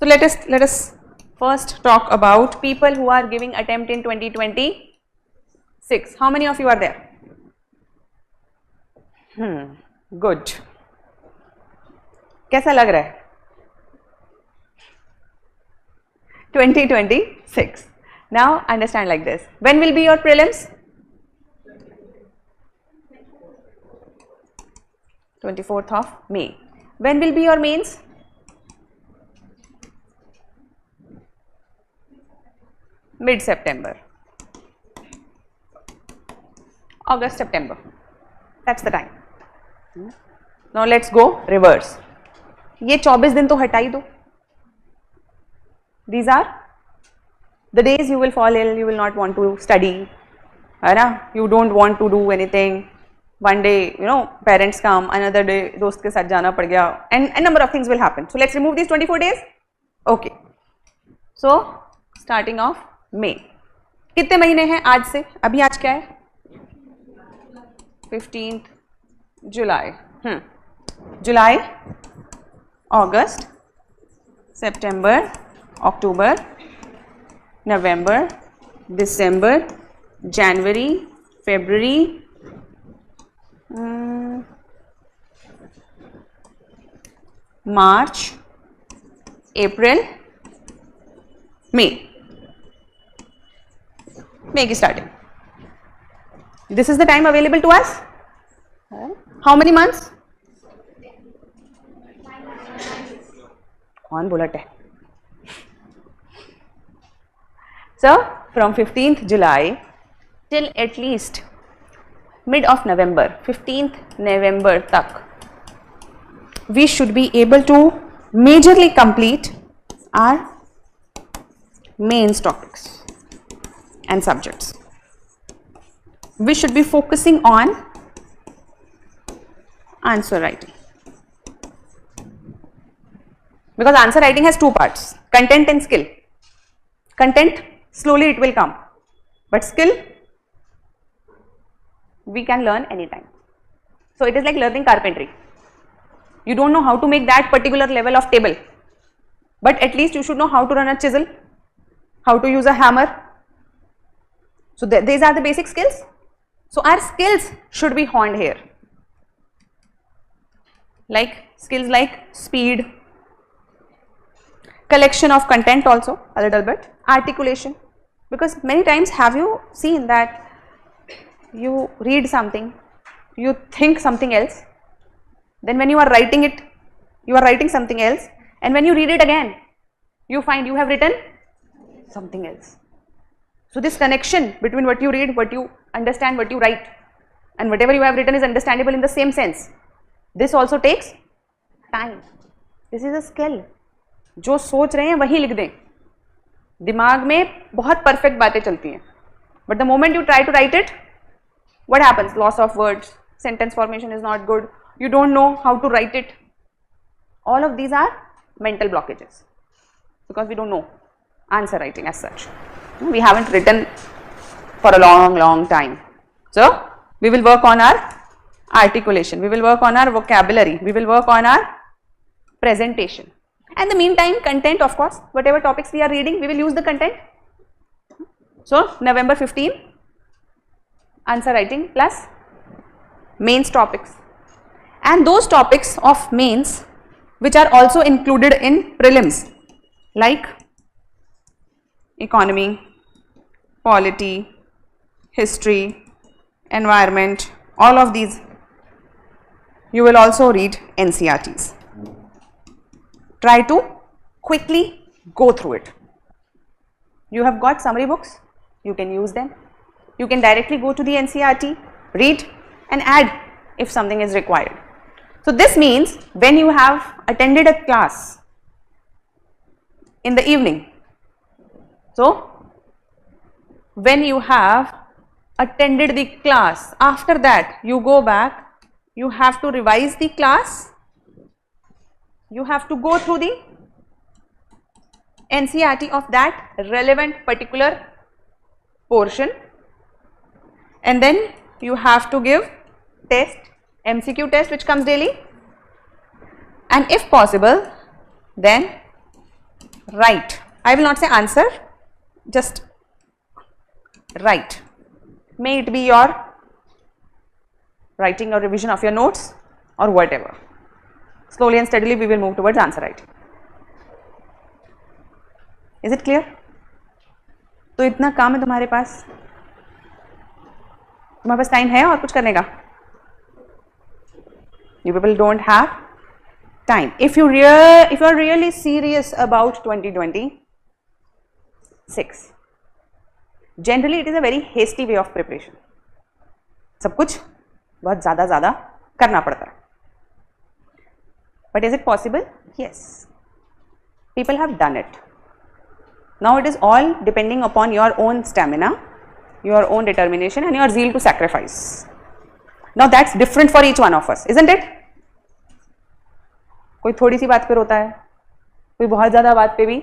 So let us first talk about people who are giving attempt in 2026. How many of you are there? Good. कैसा लग रहा है? 2026. Now understand like this. When will be your prelims? 24th of May. When will be your mains? Mid-September. August, September. That's the time. Now let's go reverse. ये 24 दिन तो हटा ही दो. These are the days you will fall ill, you will not want to study, है ना? You don't want to do anything. One day, you know, parents come, another day, दोस्त के साथ जाना पड़ गया, and a number of things will happen. So let's remove these 24 days. Okay. So starting off May. कितने महीने हैं आज से? अभी आज क्या है? 15th July. July, August, September, October, November, December, January, February, March, April, May. May ki starting. This is the time available to us. How many months? कौन बोला 10? So from 15th July till at least mid of November, 15th November tak, we should be able to majorly complete our mains topics and subjects. We should be focusing on answer writing, because answer writing has two parts, content and skill. Content, slowly it will come, but skill we can learn anytime. So it is like learning carpentry. You don't know how to make that particular level of table, but at least you should know how to run a chisel, how to use a hammer. So these are the basic skills. So our skills should be honed here, like skills like speed, collection of content, also a little bit, articulation, because many times have you seen that you read something, you think something else, then when you are writing it, you are writing something else, and when you read it again, you find you have written something else. So this connection between what you read, what you understand, what you write, and whatever you have written is understandable in the same sense. This also takes time. This is a skill. जो सोच रहे हैं वही लिख दें. दिमाग में बहुत परफेक्ट बातें चलती हैं, but the moment you try to write it, what happens? Loss of words, sentence formation is not good, you don't know how to write it. All of these are mental blockages because we don't know answer writing as such. We haven't written for a long time. So we will work on our articulation, we will work on our vocabulary, we will work on our presentation. And the meantime, content, of course, whatever topics we are reading, we will use the content. So November 15, answer writing plus mains topics, and those topics of mains which are also included in prelims, like economy, polity, history, environment, all of these you will also read NCERTs. Try to quickly go through it. You have got summary books, you can use them. You can directly go to the NCERT, read and add if something is required. So this means when you have attended a class in the evening, so when you have attended the class, after that you go back, you have to revise the class, you have to go through the NCERT of that relevant particular portion, and then you have to give test, MCQ test which comes daily, and if possible then write. I will not say answer, just write. May it be your writing or revision of your notes or whatever. Slowly and steadily we will move towards answer writing. Is it clear? तो इतना काम है तुम्हारे पास time है और कुछ करने का? You people don't have time. If you are really serious about 2026, generally it is a very hasty way of preparation. सब कुछ बहुत ज़्यादा करना पड़ता है. But is it possible? Yes. People have done it. Now it is all depending upon your own stamina, your own determination and your zeal to sacrifice. Now that's different for each one of us, isn't it? कोई थोड़ी सी बात पे रोता है, कोई बहुत ज़्यादा बात पे भी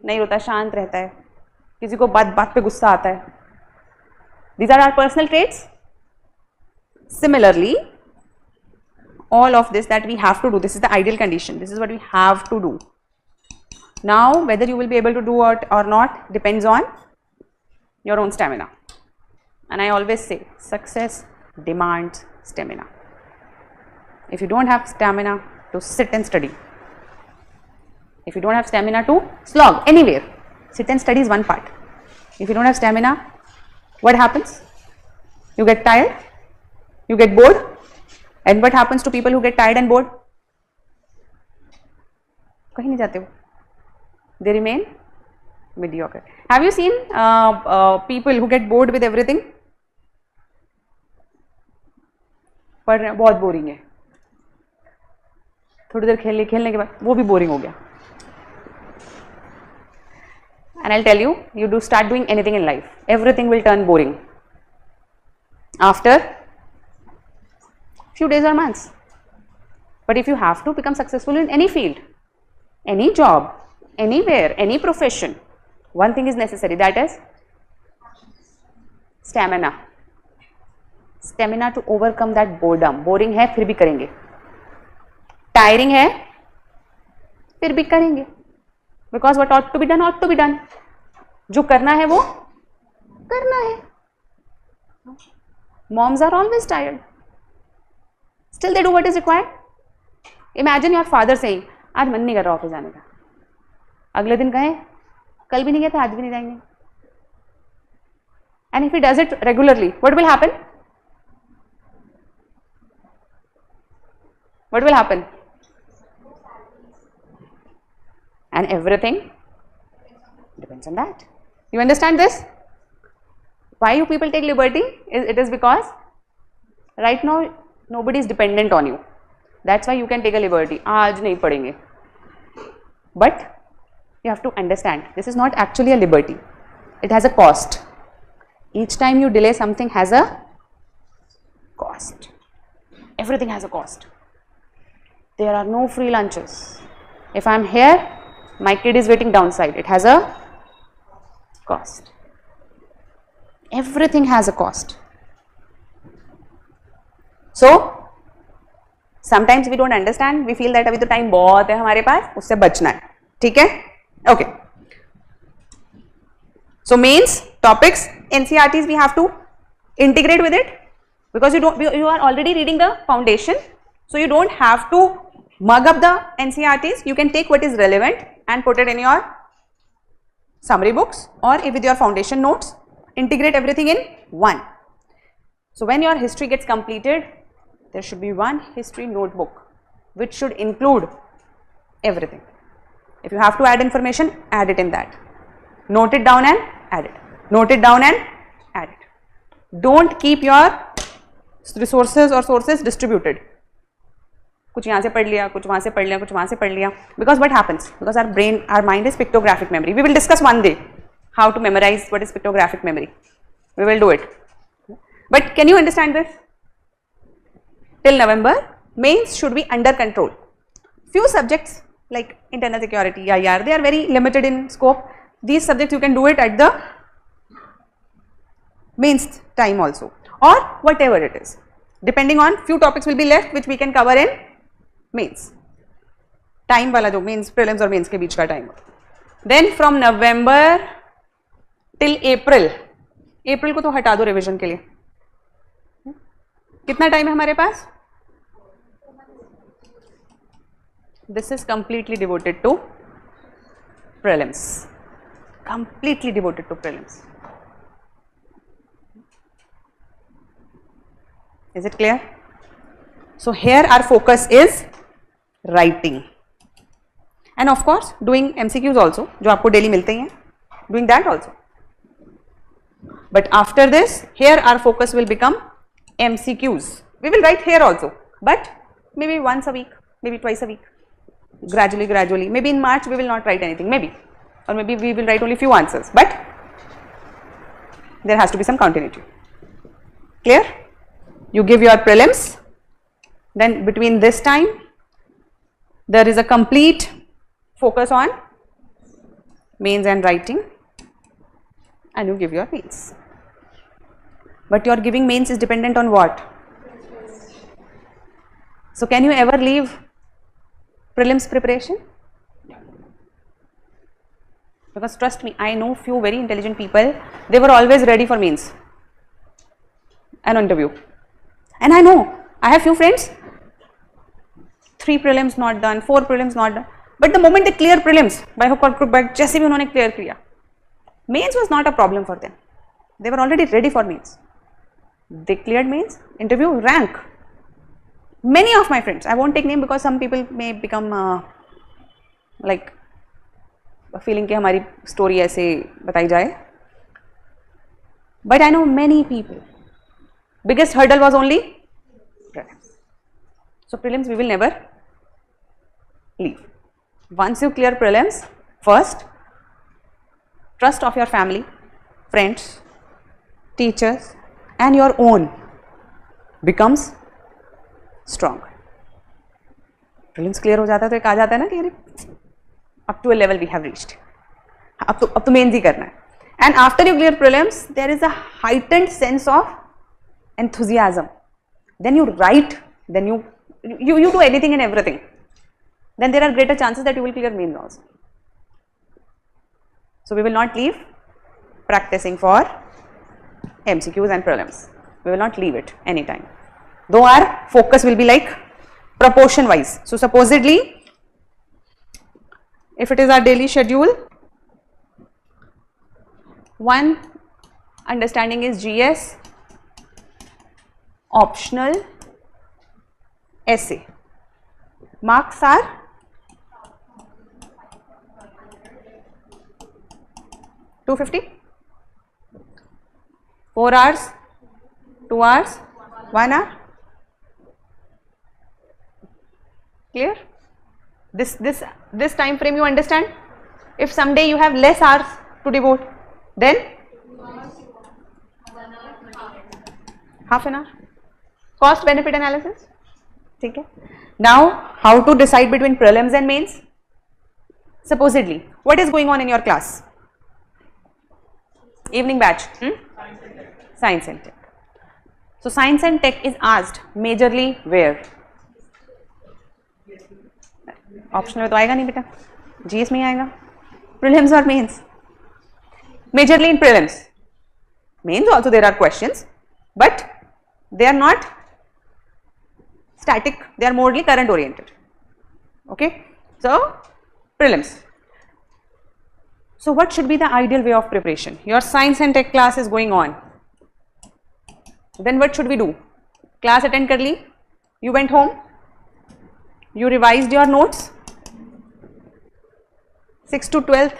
नहीं रोता, शांत रहता है, किसी को बात पे गुस्सा आता है. These are our personal traits. Similarly, all of this that we have to do, this is the ideal condition, this is what we have to do. Now whether you will be able to do it or not depends on your own stamina. And I always say success demands stamina. If you don't have stamina to sit and study, if you don't have stamina to slog anywhere, sit and study is one part. If you don't have stamina, what happens? You get tired, you get bored. And what happens to people who get tired and bored? कहीं नहीं जाते वो. They remain mediocre. Have you seen people who get bored with everything? पढ़ रहे हैं, बहुत boring है, थोड़ी देर खेलने के बाद वो भी बोरिंग हो गया. And I'll tell you, you do start doing anything in life, everything will turn boring after few days or months. But if you have to become successful in any field, any job, anywhere, any profession, one thing is necessary, that is stamina. Stamina to overcome that boredom. Boring है फिर भी करेंगे, tiring है फिर भी करेंगे, because what ought to be done ought to be done. जो करना है वो करना है. Moms are always tired, still they do what is required. Imagine your father saying, आज मन नहीं कर रहा ऑफिस जाने का. अगले दिन कहें, कल भी नहीं गया था, आज भी नहीं जाएंगे. And if he does it regularly, what will happen? What will happen? And everything depends on that. You understand this? Why you people take liberty? It is because right now nobody is dependent on you. That's why you can take a liberty. आज नहीं पढ़ेंगे. But you have to understand, this is not actually a liberty. It has a cost. Each time you delay something has a cost. Everything has a cost. There are no free lunches. If I am here, my kid is waiting downside. It has a cost. Everything has a cost. So sometimes we don't understand. We feel that अभी तो time बहुत है हमारे पास, उससे बचना है. ठीक है? Okay. So mains, topics, NCERTs we have to integrate with it, because you are already reading the foundation, so you don't have to mug up the NCERTs. You can take what is relevant and put it in your summary books or with your foundation notes. Integrate everything in one. So when your history gets completed, there should be one history notebook which should include everything. If you have to add information, add it in that. Note it down and add it. Note it down and add it. Don't keep your resources or sources distributed. कुछ यहाँ से पढ़ लिया, कुछ वहाँ से पढ़ लिया, कुछ वहाँ से पढ़ लिया. Because what happens? Because our mind is pictographic memory. We will discuss one day how to memorize what is pictographic memory. We will do it. But can you understand this? Till November, mains should be under control. Few subjects like internal security, IR, they are very limited in scope. These subjects you can do it at the mains time also, or whatever it is. Depending on few topics will be left which we can cover in mains. Time वाला जो mains, prelims और mains के बीच का time. Then from November till April, April को तो हटा दो रिवीजन के लिए, कितना टाइम है हमारे पास? This is completely devoted to prelims, completely devoted to prelims. Is it clear? So here our focus is writing and of course doing MCQs also, जो आपको daily मिलते ही हैं, doing that also. But after this, here our focus will become MCQs. We will write here also, but maybe once a week, maybe twice a week. Gradually, maybe in March we will not write anything, maybe, or maybe we will write only few answers, but there has to be some continuity. Clear? You give your prelims, then between this time there is a complete focus on mains and writing, and you give your mains. But your giving mains is dependent on what? So can you ever leave prelims preparation? Because trust me, I know few very intelligent people, they were always ready for mains and interview. And I know, I have few friends, 3 prelims not done, 4 prelims not done, but the moment they clear prelims, by hook or crook, by जैसे भी उन्होंने clear किया, mains was not a problem for them. They were already ready for mains. They cleared mains, interview, rank. Many of my friends, I won't take name because some people may become like feeling कि हमारी story ऐसे बताई जाए, but I know many people, biggest hurdle was only prelims. So prelims we will never leave. Once you clear prelims, first trust of your family, friends, teachers and your own becomes strong. Prelims clear हो जाता है तो एक आ जाता है ना कि अरे up to a level we have reached, अब तो मेंस ही करना है. And after you clear prelims, there is a heightened sense of enthusiasm. Then you write, then you do anything and everything. Then there are greater chances that you will clear mains also. So we will not leave practicing for MCQs and prelims. We will not leave it anytime. Though our focus will be like proportion wise. So supposedly, if it is our daily schedule, one understanding is GS, optional, essay. Marks are 250, 4 hours, 2 hours, 1 hour. Clear? This time frame you understand? If someday you have less hours to devote, then half an hour. Cost benefit analysis. Okay. Now, how to decide between prelims and mains? Supposedly, what is going on in your class? Evening batch. Science and tech. So science and tech is asked majorly where? Optional में तो आएगा नहीं बेटा, GS में आएगा. Prelims or mains? Majorly in prelims. Mains also there are questions, but they are not static, they are morely current oriented. Okay, so prelims. So what should be the ideal way of preparation? Your science and tech class is going on. Then what should we do? Class attend कर ली, you went home, you revised your notes, 6th to 12th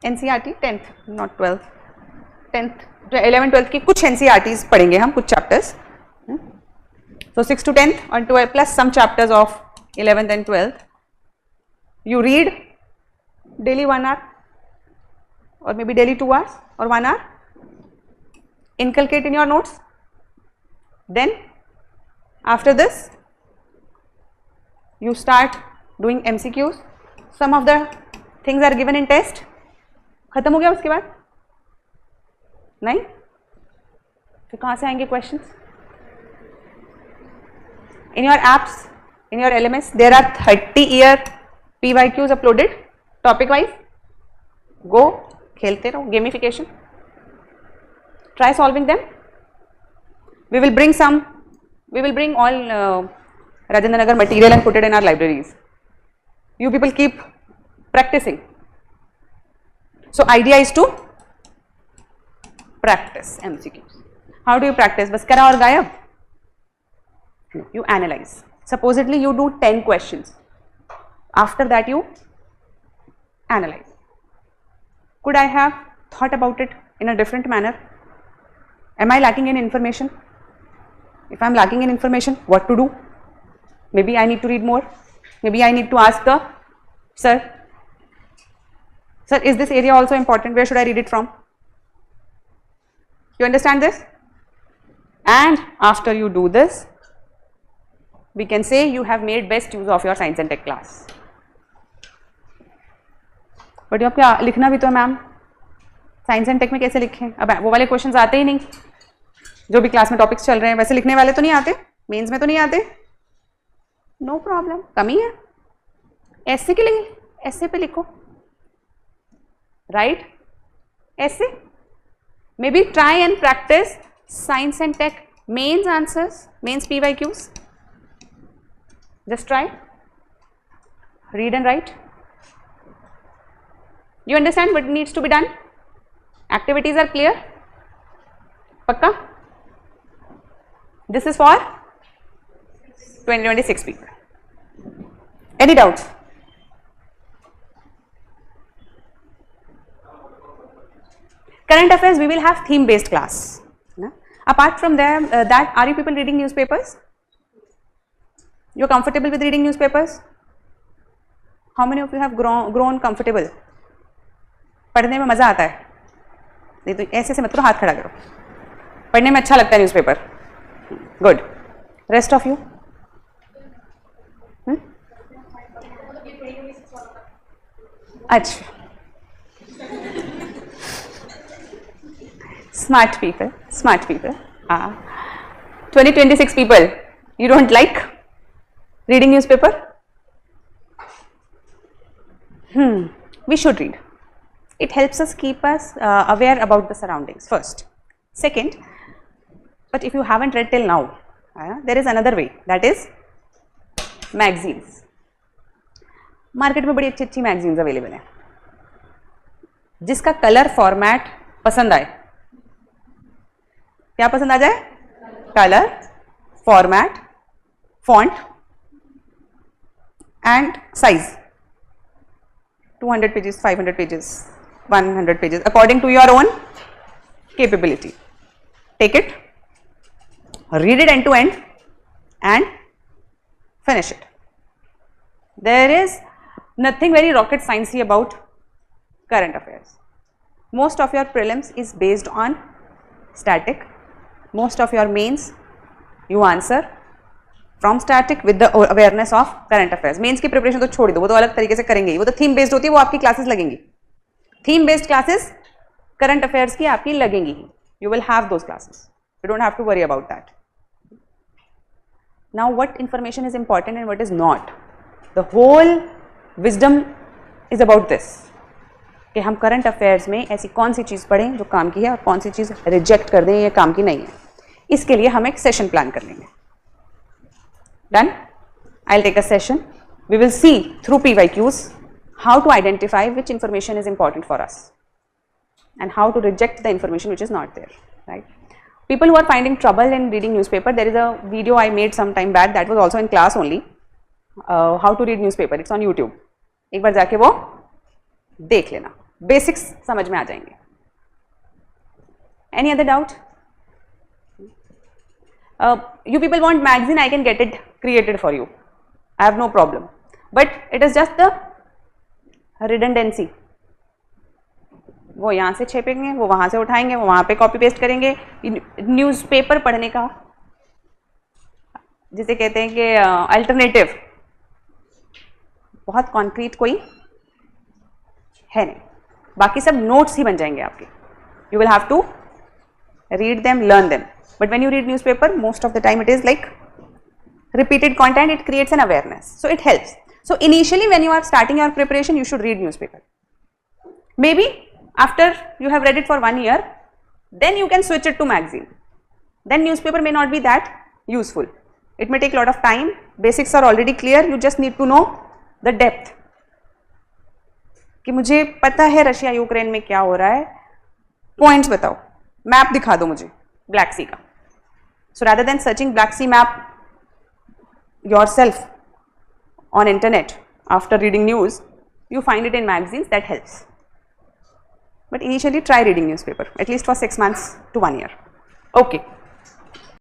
NCERT, 10th not 12th, 10th 11 12th की कुछ NCERTs पढ़ेंगे हम, कुछ chapters. So 6th to 10th and 12 plus some chapters of 11th and 12th. You read daily 1 hour or maybe daily 2 hours or 1 hour. Inculcate in your notes. Then after this you start doing MCQs. Some of the things are given in test. खत्म हो गया उसके बाद? नहीं? फिर कहाँ से आएंगे questions? In your apps, in your LMS, there are 30-year PYQs uploaded, topic wise. go खेलते रहो, gamification, try solving them. We will bring all Rajendra Nagar material and put it in our libraries. You people keep practicing. So idea is to practice MCQs. How do you practice? बस करा और गायब? You analyze. Supposedly you do 10 questions. After that you analyze. Could I have thought about it in a different manner? Am I lacking in information? If I am lacking in information, what to do? Maybe I need to read more. Maybe I need to ask the sir, is this area also important? Where should I read it from? You understand this? And after you do this, we can say you have made best use of your science and tech class. But आपको लिखना भी तो है ma'am, science and take में कैसे लिखें? अब वो वाले क्वेश्चंस आते ही नहीं, जो भी क्लास में टॉपिक्स चल रहे हैं वैसे लिखने वाले तो नहीं आते, मेंस में तो नहीं आते, नो प्रॉब्लम, कमी है। ऐसे के लिए ऐसे पे लिखो, राइट? ऐसे may be try and practice science and tech mains answers, mains PYQs. Just try, read and write. You understand what needs to be done? Activities are clear? Pakka? This is for 2026 people. Any doubts? Current affairs, we will have theme based class. Apart from them, that, are you people reading newspapers? You are comfortable with reading newspapers? How many of you have grown comfortable? पढ़ने में मज़ा आता है? नहीं तो ऐसे से मत करो, हाथ खड़ा करो। पढ़ने में अच्छा लगता है newspaper? Good. Rest of you? अच्छा, स्मार्ट पीपल, हाँ। 2026 people, you don't like reading newspaper? We should read. It helps us keep us aware about the surroundings first. Second, but if you haven't read till now, there is another way, that is magazines. Market में बड़ी अच्छी अच्छी magazines available हैं, जिसका colour format पसंद आए। क्या पसंद आ जाए? Colour, format, font and size. 200 pages, 500 pages, 100 pages, according to your own capability. Take it, read it end to end and finish it. There is nothing very rocket sciencey about current affairs. Most of your prelims is based on static. Most of your mains you answer from static with the awareness of current affairs. Mains की preparation तो छोड़ दो, वो तो अलग तरीके से करेंगे, वो तो theme based होती है, वो आपकी classes लगेंगी। Theme based classes current affairs की आपकी लगेंगी। You will have those classes. You don't have to worry about that. Now, what information is important and what is not? The whole wisdom is about this. कि हम current affairs में ऐसी कौन सी चीज़ पढ़ें जो काम की है और कौन सी चीज़ रिजेक्ट कर दें ये काम की नहीं है। इसके लिए हम एक सेशन प्लान कर लेंगे। Done? I'll take a session. We will see through PYQs how to identify which information is important for us and how to reject the information which is not there. Right? People who are finding trouble in reading newspaper, there is a video I made some time back that was also in class only. How to read newspaper. It's on YouTube. एक बार जाके वो देख लेना, basics समझ में आ जाएंगे। Any other doubt? You people want magazine, I can get it created for you. I have no problem. But it is just the redundancy. वो यहाँ से छेपेंगे, वो वहाँ से उठाएंगे, वो वहाँ पे कॉपी पेस्ट करेंगे। न्यूज़पेपर पढ़ने का जिसे कहते हैं कि अल्टरनेटिव बहुत कॉन्क्रीट कोई है नहीं, बाकी सब नोट्स ही बन जाएंगे आपके। You will have to read them, learn them, but when you read newspaper most of the time it is like repeated content, it creates an awareness, so it helps. So initially when you are starting your preparation, you should read newspaper. Maybe after you have read it for 1 year, then you can switch it to magazine. Then newspaper may not be that useful. It may take a lot of time. Basics are already clear. You just need to know the depth. कि मुझे पता है Russia Ukraine में क्या हो रहा है, points बताओ, मैप दिखा दो मुझे ब्लैक सी का. So rather than searching Black Sea map yourself on internet after reading news, you find it in magazines. That helps. But initially try reading newspaper at least for 6 months to 1 year. Okay.